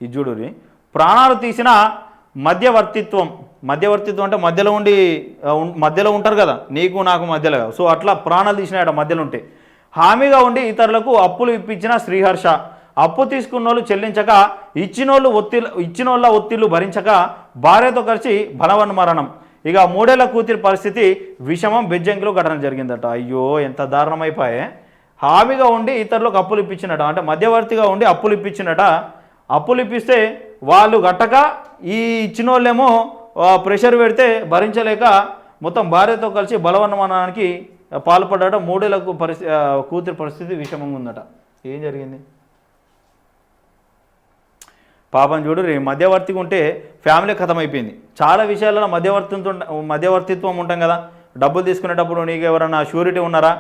ఇది చూడురి, ప్రాణాలు తీసిన మధ్యవర్తిత్వం. మధ్యవర్తిత్వం అంటే మధ్యలో ఉంటారు కదా, నీకు నాకు మధ్యలో. సో అట్లా ప్రాణాలు తీసినాయట మధ్యలో ఉంటే. హామీగా ఉండి ఇతరులకు అప్పులు ఇప్పించిన శ్రీహర్ష. అప్పు తీసుకున్నోళ్ళు చెల్లించక ఇచ్చినోళ్ళ ఒత్తిళ్లు భరించక భార్యతో కలిసి బలవన్మరణం. ఇక 3 ఏళ్ల కూతురి పరిస్థితి విషమం. బెజ్జంకిలో ఘటన జరిగిందట. అయ్యో ఎంత దారుణమైపోయే. హామీగా ఉండి ఇతరులకు అప్పులు ఇప్పించినట, అంటే మధ్యవర్తిగా ఉండి అప్పులు ఇప్పించినట. అప్పులు ఇప్పిస్తే వాళ్ళు గట్టక ఈ ఇచ్చిన వాళ్ళేమో ప్రెషర్ పెడితే భరించలేక మొత్తం భార్యతో కలిసి బలవన్మరణానికి పాల్పడ్డాట. 3 ఏళ్ల కూతురి పరిస్థితి విషమంగా ఉందట. ఏం జరిగింది పాపం చూడు. మధ్యవర్తిగా ఉంటే ఫ్యామిలీ ఖతం అయిపోయింది. చాలా విషయాలలో మధ్యవర్తిత్వం ఉంటాం కదా. డబ్బులు తీసుకునేటప్పుడు నీకు ఎవరన్నా షూరిటీ ఉన్నారా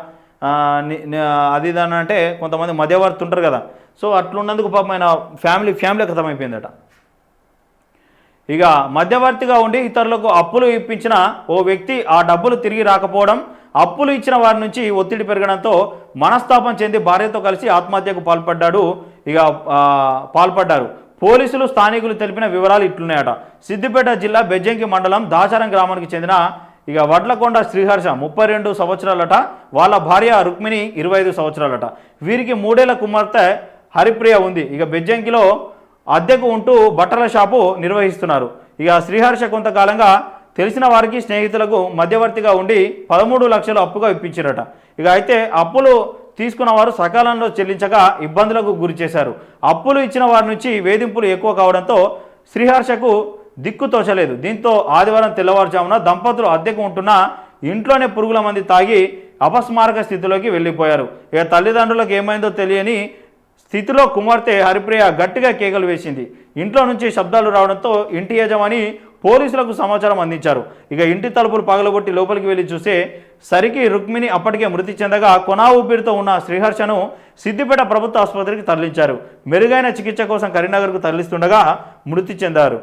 అది దాని అంటే కొంతమంది మధ్యవర్తి ఉంటారు కదా. సో అట్లున్నందుకు పాపం ఆయన ఫ్యామిలీ ఖతం అయిపోయిందట. ఇక మధ్యవర్తిగా ఉండి ఇతరులకు అప్పులు ఇప్పించిన ఓ వ్యక్తి ఆ డబ్బులు తిరిగి రాకపోవడం, అప్పులు ఇచ్చిన వారి నుంచి ఒత్తిడి పెరగడంతో మనస్తాపం చెంది భార్యతో కలిసి ఆత్మహత్యకు పాల్పడ్డారు. పోలీసులు స్థానికులు తెలిపిన వివరాలు ఇట్లున్నాయట. సిద్దిపేట జిల్లా బెజ్జంకి మండలం దాచారం గ్రామానికి చెందిన వడ్లకొండ శ్రీహర్ష 32 సంవత్సరాలట. వాళ్ళ భార్య రుక్మిణి 25 సంవత్సరాలట. వీరికి 3 ఏళ్ల కుమార్తె హరిప్రియ ఉంది. బెజ్జంకిలో అద్దెకు ఉంటూ బట్టల షాపు నిర్వహిస్తున్నారు. శ్రీహర్ష కొంతకాలంగా తెలిసిన వారికి స్నేహితులకు మధ్యవర్తిగా ఉండి 13 లక్షలు అప్పుగా ఇప్పించారట. అయితే అప్పులు తీసుకున్న వారు సకాలంలో చెల్లించక ఇబ్బందులకు గురి చేశారు. అప్పులు ఇచ్చిన వారి నుంచి వేధింపులు ఎక్కువ కావడంతో శ్రీహర్షకు దిక్కు తోచలేదు. దీంతో ఆదివారం తెల్లవారుజామున దంపతులు అద్దెకు ఉంటున్న ఇంట్లోనే పురుగుల మంది తాగి అపస్మారక స్థితిలోకి వెళ్ళిపోయారు. తల్లిదండ్రులకు ఏమైందో తెలియని స్థితిలో కుమార్తె హరిప్రియ గట్టిగా కేకలు వేసింది. ఇంట్లో నుంచి శబ్దాలు రావడంతో ఇంటి యజమాని పోలీసులకు సమాచారం అందించారు. ఇంటి తలుపులు పగలగొట్టి లోపలికి వెళ్ళి చూసే సరికి రుక్మిణి అప్పటికే మృతి చెందగా కొనా ఊపిరితో ఉన్న శ్రీహర్షను సిద్దిపేట ప్రభుత్వ ఆసుపత్రికి తరలించారు. మెరుగైన చికిత్స కోసం కరీంనగర్కు తరలిస్తుండగా మృతి చెందారు.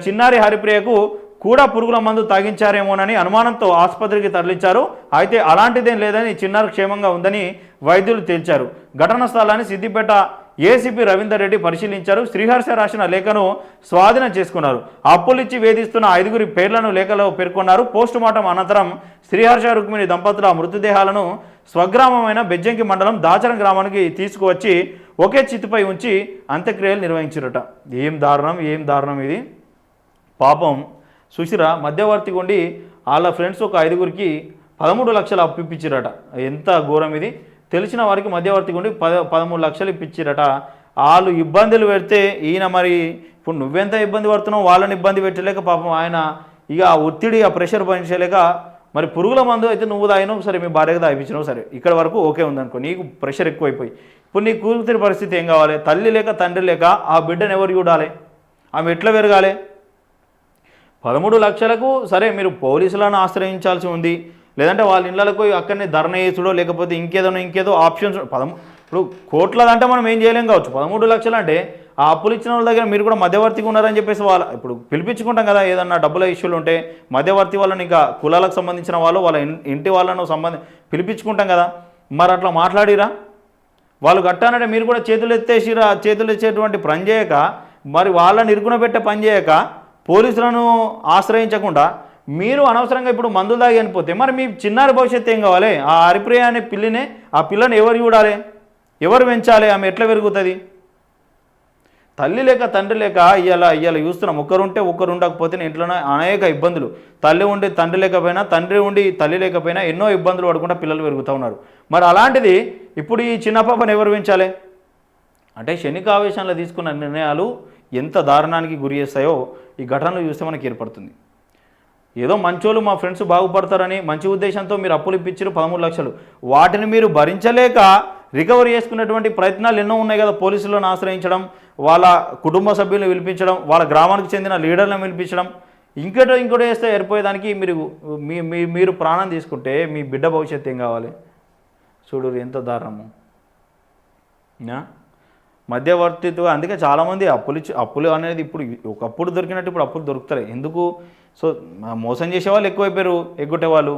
చిన్నారి హరిప్రియకు కూడా పురుగుల మందు తాగించారేమోనని అనుమానంతో ఆసుపత్రికి తరలించారు. అయితే అలాంటిదేం లేదని, చిన్నారి క్షేమంగా ఉందని వైద్యులు తేల్చారు. ఘటనా స్థలాన్ని సిద్దిపేట ఏసీపీ రవీందర్ రెడ్డి పరిశీలించారు. శ్రీహర్ష రాసిన లేఖను స్వాధీనం చేసుకున్నారు. అప్పులిచ్చి వేధిస్తున్న 5 పేర్లను లేఖలో పేర్కొన్నారు. పోస్టుమార్టం అనంతరం శ్రీహర్ష రుక్మిణి దంపతుల మృతదేహాలను స్వగ్రామమైన బెజ్జంకి మండలం దాచరం గ్రామానికి తీసుకువచ్చి ఒకే చిత్తుపై ఉంచి అంత్యక్రియలు నిర్వహించారట. ఏం దారుణం ఇది. పాపం సుశిర మధ్యవర్తిగా ఉండి వాళ్ళ ఫ్రెండ్స్ ఒక 5 13 లక్షలు అప్పు ఇప్పించారట. ఎంత ఘోరం ఇది. తెలిసిన వారికి మధ్యవర్తిగా ఉండి 13 లక్షలు ఇప్పించారట. వాళ్ళు ఇబ్బందులు పెడితే ఈయన మరి ఇప్పుడు నువ్వెంత ఇబ్బంది పడుతున్నావు, వాళ్ళని ఇబ్బంది పెట్టలేక పాపం ఆయన ఒత్తిడి ప్రెషర్ భరించలేక మరి పురుగుల మందు అయితే నువ్వు తాగినావు సరే, మీ భార్యకు తాగిపించినావు సరే, ఇక్కడ వరకు ఓకే ఉందనుకో. నీకు ప్రెషర్ ఎక్కువైపోయి ఇప్పుడు నీ కూతురి పరిస్థితి ఏం కావాలి? తల్లి లేక తండ్రి లేక ఆ బిడ్డను ఎవరు చూడాలి? ఆమె ఎట్లా పెరగాలి? 13 లక్షలకు సరే మీరు పోలీసులను ఆశ్రయించాల్సి ఉంది, లేదంటే వాళ్ళ ఇళ్ళకు అక్కడనే ధర్నా చేసుడో లేకపోతే ఇంకేదో ఆప్షన్స్. ఇప్పుడు కోట్లదంటే మనం ఏం చేయలేం కావచ్చు. 13 లక్షలు అంటే ఆ అప్పులు ఇచ్చిన వాళ్ళ దగ్గర మీరు కూడా మధ్యవర్తిగా ఉన్నారని చెప్పేసి ఇప్పుడు పిలిపించుకుంటాం కదా. ఏదన్నా డబ్బుల ఇష్యూలు ఉంటే మధ్యవర్తి వాళ్ళని ఇంకా కులాలకు సంబంధించిన వాళ్ళ ఇంటి వాళ్ళను పిలిపించుకుంటాం కదా. మరి అట్లా మాట్లాడిరా వాళ్ళు గట్టానంటే మీరు కూడా చేతులు ఎత్తేసేటువంటి పని చేయక, మరి వాళ్ళని ఇరుకున పెట్టే పని చేయక, పోలీసులను ఆశ్రయించకుండా మీరు అనవసరంగా ఇప్పుడు మందులు తాగి అనిపోతే మరి మీ చిన్నారి భవిష్యత్తు ఏం కావాలి? ఆ హరిప్రియ అనే ఆ పిల్లని ఎవరు చూడాలి? ఎవరు పెంచాలి? ఆమె ఎట్లా పెరుగుతుంది? తల్లి లేక తండ్రి లేక ఇవాళ చూస్తున్నాం. ఒకరు ఉండకపోతే ఇంట్లోనే అనేక ఇబ్బందులు. తల్లి ఉండి తండ్రి లేకపోయినా, తండ్రి ఉండి తల్లి లేకపోయినా ఎన్నో ఇబ్బందులు పడకుండా పిల్లలు పెరుగుతూ ఉన్నారు. మరి అలాంటిది ఇప్పుడు ఈ చిన్న పాపను ఎవరు పెంచాలి? అంటే క్షణికావేశంలో తీసుకున్న నిర్ణయాలు ఎంత దారుణానికి గురి చేస్తాయో ఈ ఘటనలు చూస్తే మనకి ఏర్పడుతుంది. ఏదో మంచోళ్ళు మా ఫ్రెండ్స్ బాగుపడతారని మంచి ఉద్దేశంతో మీరు అప్పులు ఇప్పించారు 13 లక్షలు. వాటిని మీరు భరించలేక రికవరీ చేసుకునేటువంటి ప్రయత్నాలు ఎన్నో ఉన్నాయి కదా. పోలీసులను ఆశ్రయించడం, వాళ్ళ కుటుంబ సభ్యులను పిలిపించడం, వాళ్ళ గ్రామానికి చెందిన లీడర్లను పిలిపించడం, ఇంకోటి వేస్తే ఏర్పోయేదానికి మీరు ప్రాణం తీసుకుంటే మీ బిడ్డ భవిష్యత్తు ఏం కావాలి? చూడు ఎంత దారుణము. మధ్యవర్తిత్వం. అందుకే చాలామంది అప్పులు అనేది ఇప్పుడు ఒకప్పుడు దొరికినట్టు ఇప్పుడు అప్పులు దొరుకుతాయి. ఎందుకు? సో మోసం చేసేవాళ్ళు ఎక్కువైపోయారు, ఎగ్గొట్టేవాళ్ళు.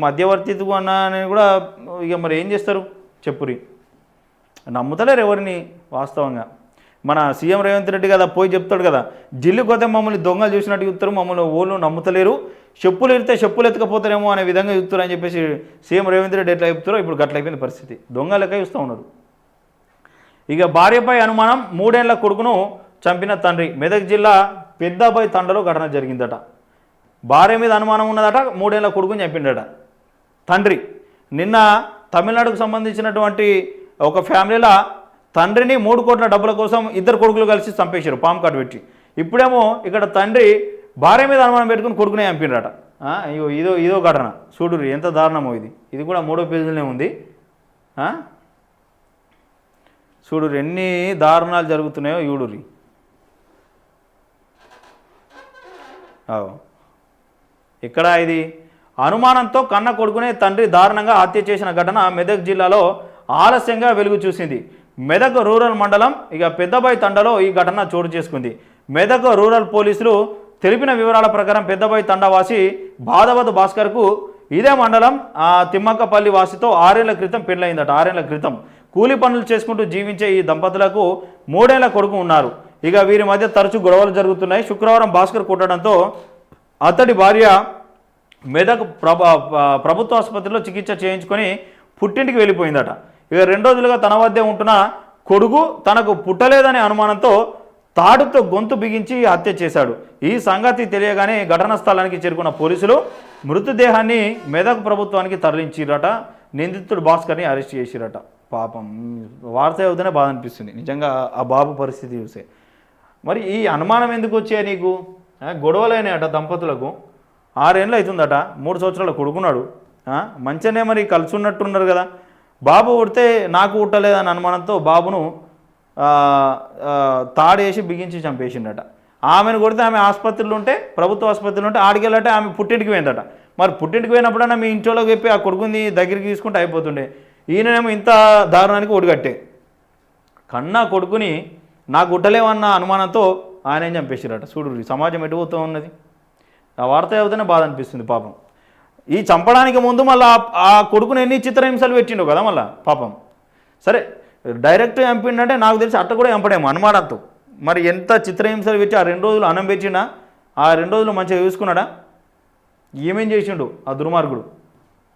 మధ్యవర్తిత్వం అన్నని కూడా మరి ఏం చేస్తారు చెప్పురి? నమ్ముతలేరు ఎవరిని వాస్తవంగా. మన సీఎం రేవంత్ రెడ్డి కదా పోయి చెప్తాడు కదా, ఢిల్లీ పోతే మమ్మల్ని దొంగలు చూసినట్టు చూస్తారు, మమ్మల్ని ఓళ్ళు నమ్ముతలేరు, చెప్పులు ఇరితే చెప్పులు ఎత్తుకపోతారేమో అనే విధంగా చూస్తారు అని చెప్పేసి సీఎం రేవంత్ రెడ్డి ఎట్లా చెప్తారో ఇప్పుడు గట్ల అయిపోయింది పరిస్థితి. దొంగ లెక్క చూస్తూ ఉన్నారు. ఇక భార్యపై అనుమానం, 3 ఏళ్ల కొడుకును చంపిన తండ్రి. మెదక్ జిల్లా పెద్దబాయి తండలో ఘటన జరిగిందట. భార్య మీద అనుమానం ఉన్నదట, 3 ఏళ్ల కొడుకుని చంపిండట తండ్రి. నిన్న తమిళనాడుకు సంబంధించినటువంటి ఒక ఫ్యామిలీలో తండ్రిని 3 కోట్ల డబ్బుల కోసం 2 కొడుకులు కలిసి చంపేశారు పాము కాటు పెట్టి. ఇప్పుడేమో ఇక్కడ తండ్రి భార్య మీద అనుమానం పెట్టుకుని కొడుకునే చంపిండట. ఇదో ఘటన చూడుర్రి, ఎంత దారుణమో ఇది. ఇది కూడా 3వ పేజీలోనే ఉంది. చూడుర్రి ఎన్ని దారుణాలు జరుగుతున్నాయో చూడుర్రి. ఇక్కడ ఇది అనుమానంతో కన్న కొడుకునే తండ్రి దారుణంగా హత్య చేసిన ఘటన మెదక్ జిల్లాలో ఆలస్యంగా వెలుగు చూసింది. మెదక్ రూరల్ మండలం ఇక పెద్దబాయి తండలో ఈ ఘటన చోటు చేసుకుంది. మెదక్ రూరల్ పోలీసులు తెలిపిన వివరాల ప్రకారం పెద్దబాయి తండవాసి బాధవద్ భాస్కర్కు ఇదే మండలం తిమ్మక్కపల్లి వాసితో 6 ఏళ్ల క్రితం పెళ్ళయిందట. 6 ఏళ్ల క్రితం కూలి పనులు చేసుకుంటూ జీవించే ఈ దంపతులకు 3 ఏళ్ల కొడుకు ఉన్నారు. ఇక వీరి మధ్య తరచూ గొడవలు జరుగుతున్నాయి. శుక్రవారం భాస్కర్ కొట్టడంతో అతడి భార్య మెదక్ ప్రభుత్వ ఆసుపత్రిలో చికిత్స చేయించుకొని పుట్టింటికి వెళ్ళిపోయిందట. ఇక 2 రోజులుగా తన వద్దే ఉంటున్న కొడుకు తనకు పుట్టలేదనే అనుమానంతో తాడుతో గొంతు బిగించి హత్య చేశాడు. ఈ సంగతి తెలియగానే ఘటనా స్థలానికి చేరుకున్న పోలీసులు మృతదేహాన్ని మెదక్ ప్రభుత్వానికి తరలించిరట. నిందితుడు భాస్కర్ని అరెస్ట్ చేసిరట. పాపం వార్త అవుతూనే బాధ అనిపిస్తుంది నిజంగా ఆ బాబు పరిస్థితి చూసే. మరి ఈ అనుమానం ఎందుకు వచ్చాయి నీకు? గొడవలైనాయట దంపతులకు. 6 ఏళ్ళు అవుతుందట. 3 సంవత్సరాల కొడుకున్నాడు. మంచిగానే మరి కలిసి ఉన్నట్టున్నారు కదా. బాబు పుడితే నాకు పుట్టలేదని అనుమానంతో బాబును తాడేసి బిగించి చంపేసిండట. ఆమెను కొడితే ఆమె ఆసుపత్రిలో ఉంటే, ప్రభుత్వ ఆసుపత్రిలో ఉంటే ఆడికెళ్ళటే ఆమె పుట్టింటికి పోయిందట. మరి పుట్టింటికి పోయినప్పుడన్నా మీ ఇంట్లోకి చెప్పి ఆ కొడుకుని దగ్గరికి తీసుకుంటే అయిపోతుండే. ఈయనేమో ఇంత దారుణానికి ఒడిగట్టే. కన్నా కొడుకుని నాకు పుట్టలేవన్న అనుమానంతో ఆయన ఏం చంపేసారట. చూడు సమాజం ఎటుపోతూ ఉన్నది. ఆ వార్త చదివితేనే బాధ అనిపిస్తుంది పాపం. ఈ చంపడానికి ముందు మళ్ళీ ఆ కొడుకుని ఎన్ని చిత్రహింసలు పెట్టిండో కదా మళ్ళీ పాపం. సరే డైరెక్ట్ చంపిండంటే నాకు తెలిసి అట్ట కూడా చంపడేమో అనుమానంతో. మరి ఎంత చిత్రహింసలు పెట్టి ఆ 2 రోజులు అన్నం పెట్టినా, ఆ 2 రోజులు మంచిగా చూసుకున్నాడా? ఏమేం చేసిండు ఆ దుర్మార్గుడు?